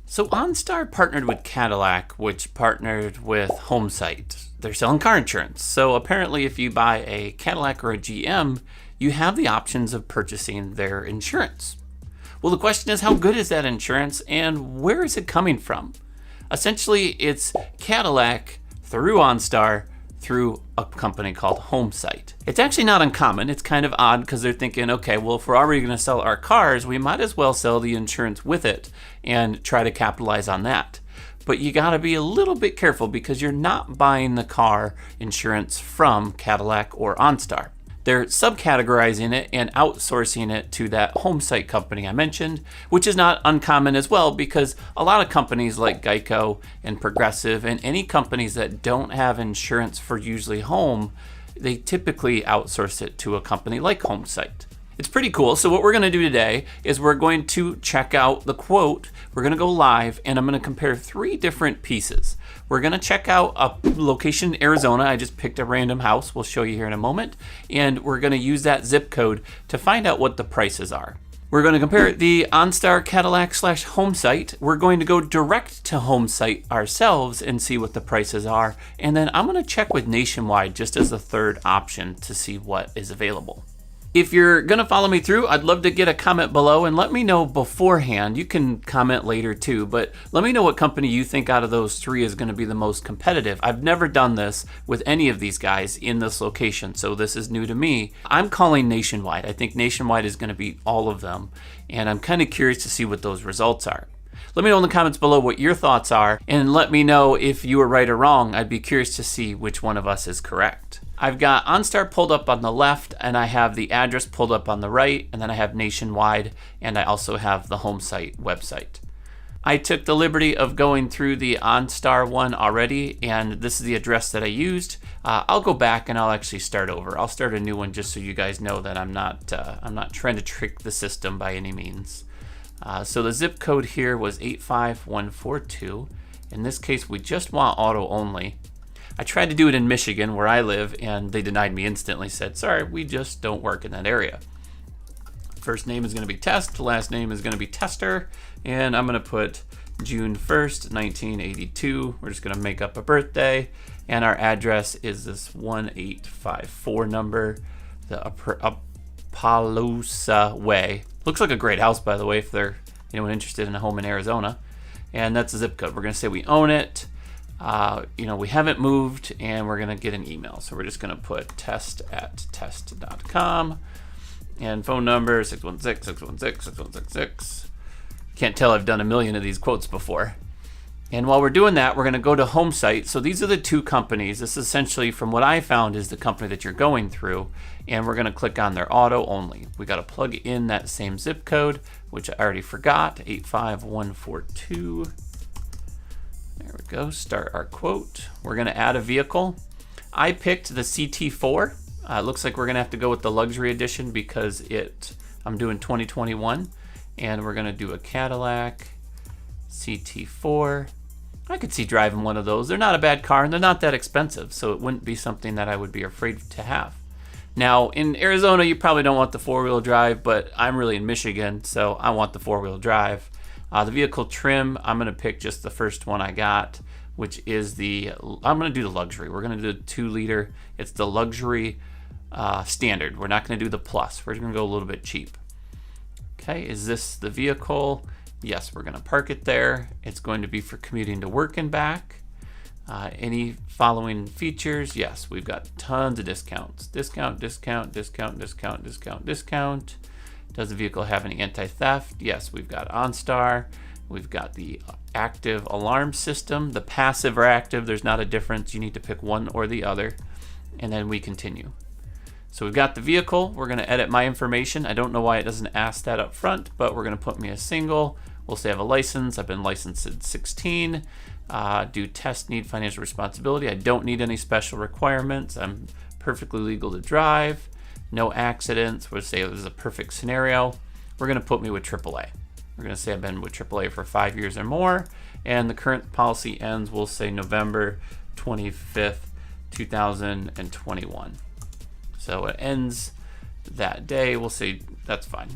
So OnStar partnered with Cadillac, which partnered with Homesite. They're selling car insurance. So apparently if you buy a Cadillac or a GM, you have the options of purchasing their insurance. Well, the question is, how good is that insurance and where is it coming from? Essentially, it's Cadillac through OnStar through a company called Homesite. It's actually not uncommon. It's kind of odd because they're thinking, okay, well, if we're already going to sell our cars, we might as well sell the insurance with it and try to capitalize on that. But you got to be a little bit careful because you're not buying the car insurance from Cadillac or OnStar. They're subcategorizing it and outsourcing it to that Homesite company I mentioned, which is not uncommon as well because a lot of companies like Geico and Progressive and any companies that don't have insurance for usually home, they typically outsource it to a company like Homesite. It's pretty cool. So what we're going to do today is we're going to check out the quote. We're going to go live and I'm going to compare 3 different pieces. We're going to check out a location in Arizona. I just picked a random house. We'll show you here in a moment. And we're going to use that zip code to find out what the prices are. We're going to compare the OnStar Cadillac / Homesite. We're going to go direct to Homesite ourselves and see what the prices are. And then I'm going to check with Nationwide just as a third option to see what is available. If you're going to follow me through, I'd love to get a comment below and let me know beforehand. You can comment later too, but let me know what company you think out of those 3 is going to be the most competitive. I've never done this with any of these guys in this location, so this is new to me. I'm calling Nationwide. I think Nationwide is going to beat all of them, and I'm kind of curious to see what those results are. Let me know in the comments below what your thoughts are, and let me know if you were right or wrong. I'd be curious to see which one of us is correct. I've got OnStar pulled up on the left, and I have the address pulled up on the right, and then I have Nationwide, and I also have the Homesite website. I took the liberty of going through the OnStar one already, and this is the address that I used. I'll go back and I'll actually start over. I'll start a new one just so you guys know that I'm not trying to trick the system by any means. So the zip code here was 85142. In this case, we just want auto only. I tried to do it in Michigan where I live and they denied me instantly, said, sorry, we just don't work in that area. First name is going to be Test, last name is going to be Tester, and I'm going to put June 1st, 1982. We're just going to make up a birthday, and our address is this 1854 number, the Appaloosa Way. Looks like a great house, by the way, if they're anyone interested in a home in Arizona. And that's the zip code. We're going to say we own it. We haven't moved, and we're going to get an email. So we're just going to put test@test.com, and phone number 616-616-6166. Can't tell I've done a million of these quotes before. And while we're doing that, we're going to go to Homesite. So these are the 2 companies. This essentially, from what I found, is the company that you're going through. And we're going to click on their auto only. We got to plug in that same zip code, which I already forgot, 85142. There we go, start our quote. We're going to add a vehicle. I picked the CT4. It looks like we're going to have to go with the luxury edition because I'm doing 2021. And we're going to do a Cadillac CT4. I could see driving one of those. They're not a bad car and they're not that expensive, so it wouldn't be something that I would be afraid to have. Now, in Arizona, you probably don't want the 4-wheel drive, but I'm really in Michigan, so I want the 4-wheel drive. The vehicle trim, I'm going to pick just the first one I got, which is I'm going to do the luxury. We're going to do the 2-liter. It's the luxury standard. We're not going to do the plus. We're going to go a little bit cheap. Okay, is this the vehicle? Yes, we're going to park it there. It's going to be for commuting to work and back. Any following features? Yes, we've got tons of discounts. Discount. Does the vehicle have any anti-theft? Yes, we've got OnStar. We've got the active alarm system. The passive or active, there's not a difference. You need to pick one or the other. And then we continue. So we've got the vehicle. We're going to edit my information. I don't know why it doesn't ask that up front, but we're going to put me a single. We'll say I have a license. I've been licensed since 16. Do test need financial responsibility? I don't need any special requirements. I'm perfectly legal to drive. No accidents. We'll say this is a perfect scenario. We're going to put me with AAA. We're going to say I've been with AAA for 5 years or more, and the current policy ends, we'll say November 25th, 2021. So it ends that day. We'll say that's fine.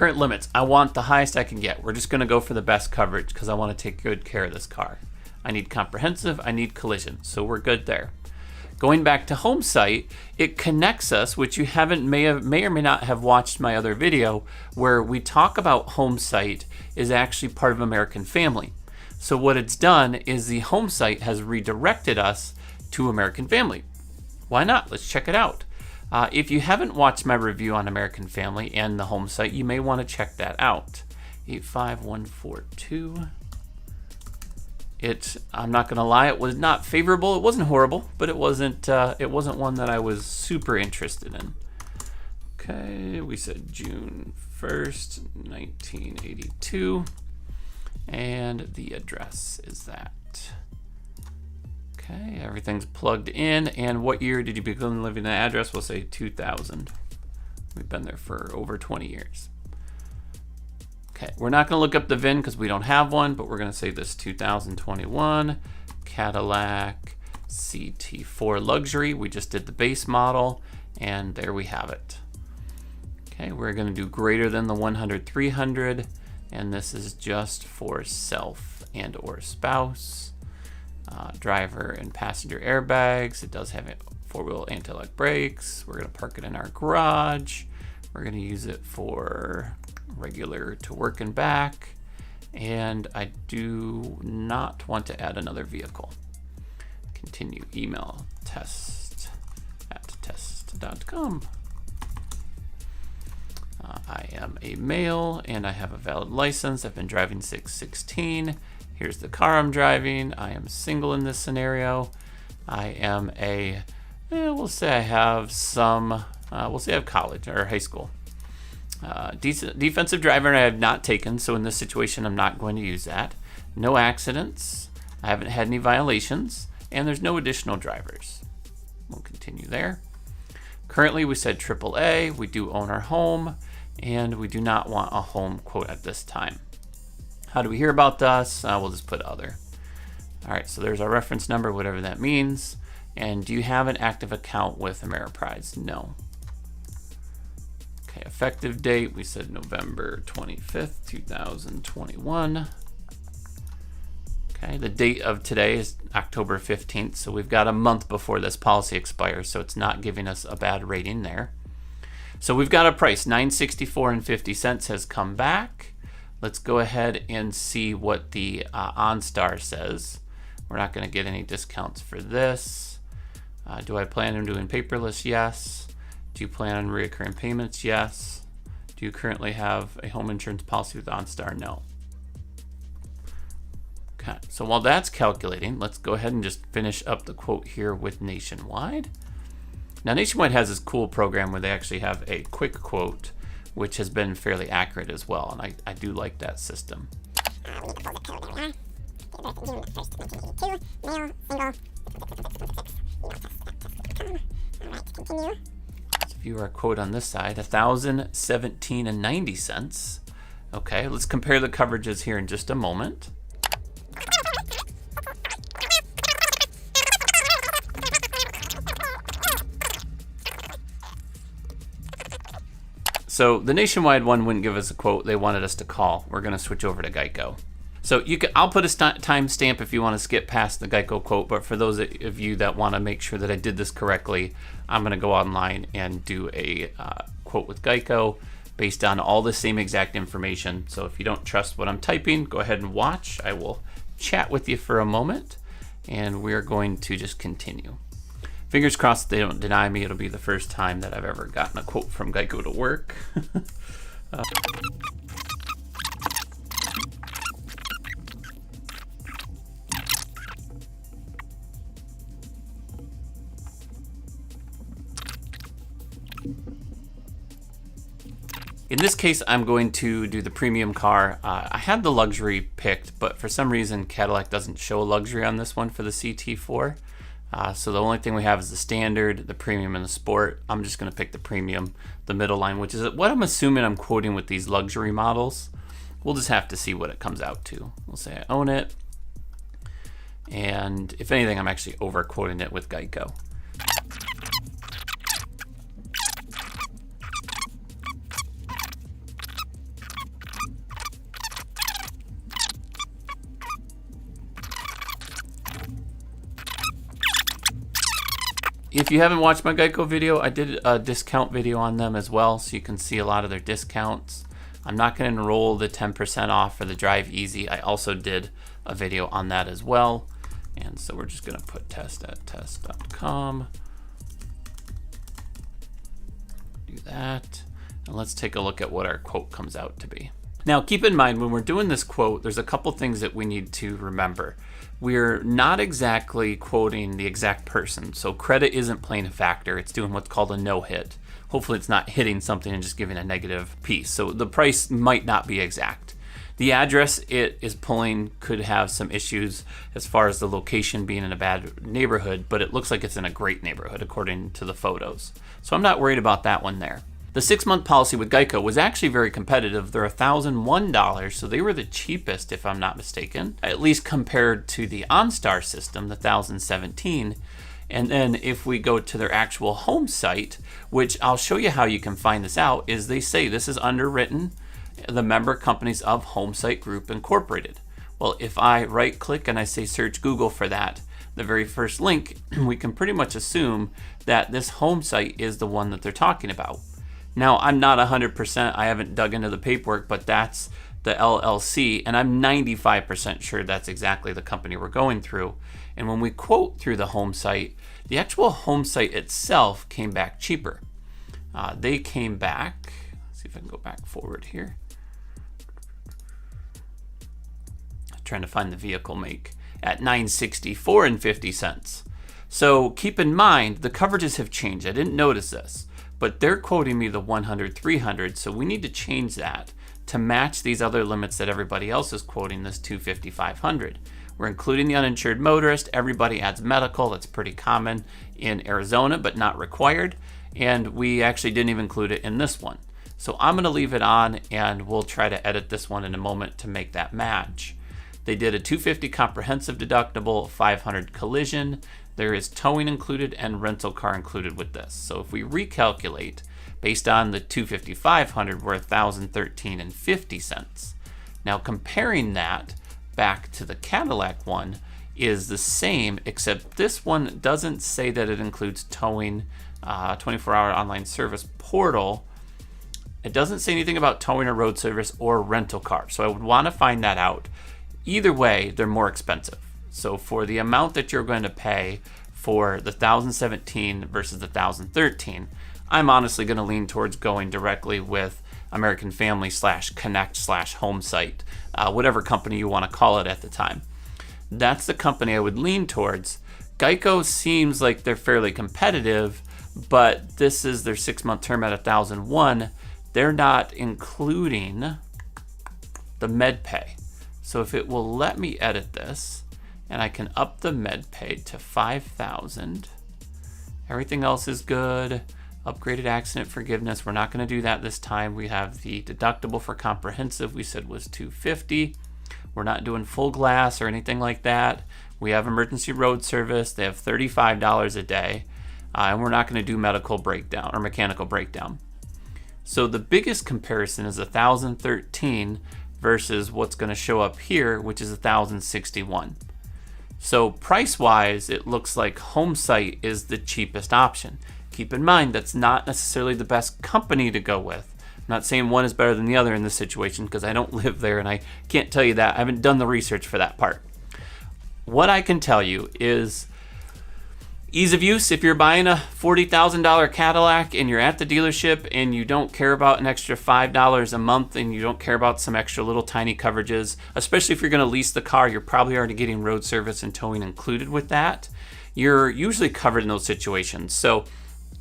Current limits, I want the highest I can get. We're just going to go for the best coverage because I want to take good care of this car. I need comprehensive, I need collision, so we're good there. Going back to homesite, it connects us, which you may or may not have watched my other video where we talk about homesite is actually part of American Family. So what it's done is the homesite has redirected us to American Family. Why not? Let's check it out. If you haven't watched my review on American Family and the homesite, you may want to check that out. 85142. I'm not gonna lie, it was not favorable. It wasn't horrible, but it wasn't one that I was super interested in. Okay, we said June 1st, 1982, and the address is that. Okay, everything's plugged in. And what year did you begin living in that address? We'll say 2000. We've been there for over 20 years. Okay, we're not going to look up the VIN because we don't have one, but we're going to say this 2021 Cadillac CT4 Luxury. We just did the base model, and there we have it. Okay, we're going to do greater than the 100/300, and this is just for self and or spouse. Driver and passenger airbags. It does have 4-wheel anti-lock brakes. We're going to park it in our garage. We're going to use it for regular to work and back. And I do not want to add another vehicle. Continue email test@test.com. I am a male and I have a valid license. I've been driving since 16. Here's the car I'm driving. I am single in this scenario. I am we'll say I have I have college or high school. Defensive driver I have not taken, so in this situation I'm not going to use that. No accidents. I haven't had any violations, and there's no additional drivers. We'll continue there. Currently we said AAA. We do own our home, and we do not want a home quote at this time. How do we hear about us? We'll just put other. All right, so there's our reference number, whatever that means. And do you have an active account with Ameriprise? No. Okay, effective date, we said November 25th, 2021. Okay, the date of today is October 15th, so we've got a month before this policy expires, so it's not giving us a bad rating there. So we've got a price, $964.50 has come back. Let's go ahead and see what the OnStar says. We're not going to get any discounts for this. Do I plan on doing paperless? Yes. Do you plan on recurring payments? Yes. Do you currently have a home insurance policy with OnStar? No. Okay, so while that's calculating, let's go ahead and just finish up the quote here with Nationwide. Now, Nationwide has this cool program where they actually have a quick quote, which has been fairly accurate as well, and I do like that system. Let's view our quote on this side, $1,017.90. Okay, let's compare the coverages here in just a moment. So the Nationwide one wouldn't give us a quote. They wanted us to call. We're going to switch over to Geico. So I'll put a timestamp if you want to skip past the Geico quote, but for those of you that want to make sure that I did this correctly, I'm going to go online and do a quote with Geico based on all the same exact information. So if you don't trust what I'm typing, go ahead and watch. I will chat with you for a moment, and we're going to just continue. Fingers crossed they don't deny me. It'll be the first time that I've ever gotten a quote from Geico to work. In this case, I'm going to do the premium car. I had the luxury picked, but for some reason Cadillac doesn't show a luxury on this one for the CT4. So the only thing we have is the standard, the premium, and the sport. I'm just going to pick the premium, the middle line, which is what I'm assuming I'm quoting with these luxury models. We'll just have to see what it comes out to. We'll say I own it. And if anything, I'm actually over quoting it with Geico. If you haven't watched my Geico video, I did a discount video on them as well, so you can see a lot of their discounts. I'm not going to enroll the 10% off for the Drive Easy. I also did a video on that as well. And so we're just going to put test at test.com. Do that. And let's take a look at what our quote comes out to be. Now, keep in mind, when we're doing this quote, there's a couple things that we need to remember. We're not exactly quoting the exact person. So credit isn't playing a factor. It's doing what's called a no-hit. Hopefully it's not hitting something and just giving a negative piece. So the price might not be exact. The address it is pulling could have some issues as far as the location being in a bad neighborhood, but it looks like it's in a great neighborhood according to the photos. So I'm not worried about that one there. The 6-month policy with Geico was actually very competitive. They're $1,001, so they were the cheapest if I'm not mistaken, at least compared to the OnStar system, the $1,017. And then if we go to their actual home site, which I'll show you how you can find this out, is they say this is underwritten the member companies of Homesite Group Incorporated. Well, if I right click and I say search Google for that, the very first link, we can pretty much assume that this home site is the one that they're talking about. Now, I'm not 100%, I haven't dug into the paperwork, but that's the LLC, and I'm 95% sure that's exactly the company we're going through. And when we quote through the home site, the actual home site itself came back cheaper. They came back, let's see if I can go back forward here. Trying to find the vehicle make, at $964.50. So keep in mind, the coverages have changed. I didn't notice this, but they're quoting me the 100, 300, so we need to change that to match these other limits that everybody else is quoting, this 250, 500. We're including the uninsured motorist. Everybody adds medical. That's pretty common in Arizona, but not required. And we actually didn't even include it in this one. So I'm going to leave it on, and we'll try to edit this one in a moment to make that match. They did a $250 comprehensive deductible, $500 collision. There is towing included and rental car included with this. So if we recalculate, based on the $250, $500, we're $1,013.50. Now comparing that back to the Cadillac one is the same, except this one doesn't say that it includes towing, 24-hour online service portal. It doesn't say anything about towing or road service or rental car. So I would want to find that out. Either way, they're more expensive. So for the amount that you're going to pay for the 1017 versus the 1013, I'm honestly going to lean towards going directly with American Family / Connect / Homesite, whatever company you want to call it at the time. That's the company I would lean towards. Geico seems like they're fairly competitive, but this is their 6-month term at $1,001. They're not including the MedPay. So if it will let me edit this, and I can up the MedPay to $5,000. Everything else is good. Upgraded accident forgiveness, we're not going to do that this time. We have the deductible for comprehensive, we said was $250. We're not doing full glass or anything like that. We have emergency road service. They have $35 a day. And we're not going to do medical breakdown or mechanical breakdown. So the biggest comparison is 1,013 versus what's going to show up here, which is 1,061. So price-wise, it looks like Homesite is the cheapest option. Keep in mind, that's not necessarily the best company to go with. I'm not saying one is better than the other in this situation because I don't live there and I can't tell you that. I haven't done the research for that part. What I can tell you is ease of use. If you're buying a $40,000 Cadillac and you're at the dealership and you don't care about an extra $5 a month and you don't care about some extra little tiny coverages, especially if you're going to lease the car, you're probably already getting road service and towing included with that. You're usually covered in those situations. So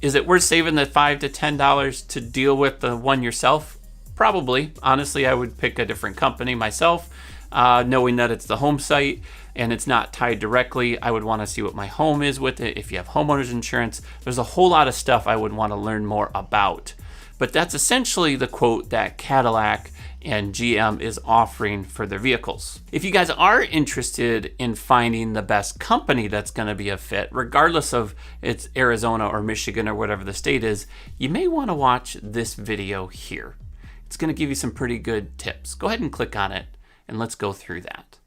is it worth saving the $5 to $10 to deal with the one yourself? Probably. Honestly, I would pick a different company myself, knowing that it's the home site and it's not tied directly. I would want to see what my home is with it. If you have homeowners insurance, there's a whole lot of stuff I would want to learn more about. But that's essentially the quote that Cadillac and GM is offering for their vehicles. If you guys are interested in finding the best company that's going to be a fit, regardless of it's Arizona or Michigan or whatever the state is, you may want to watch this video here. It's going to give you some pretty good tips. Go ahead and click on it and let's go through that.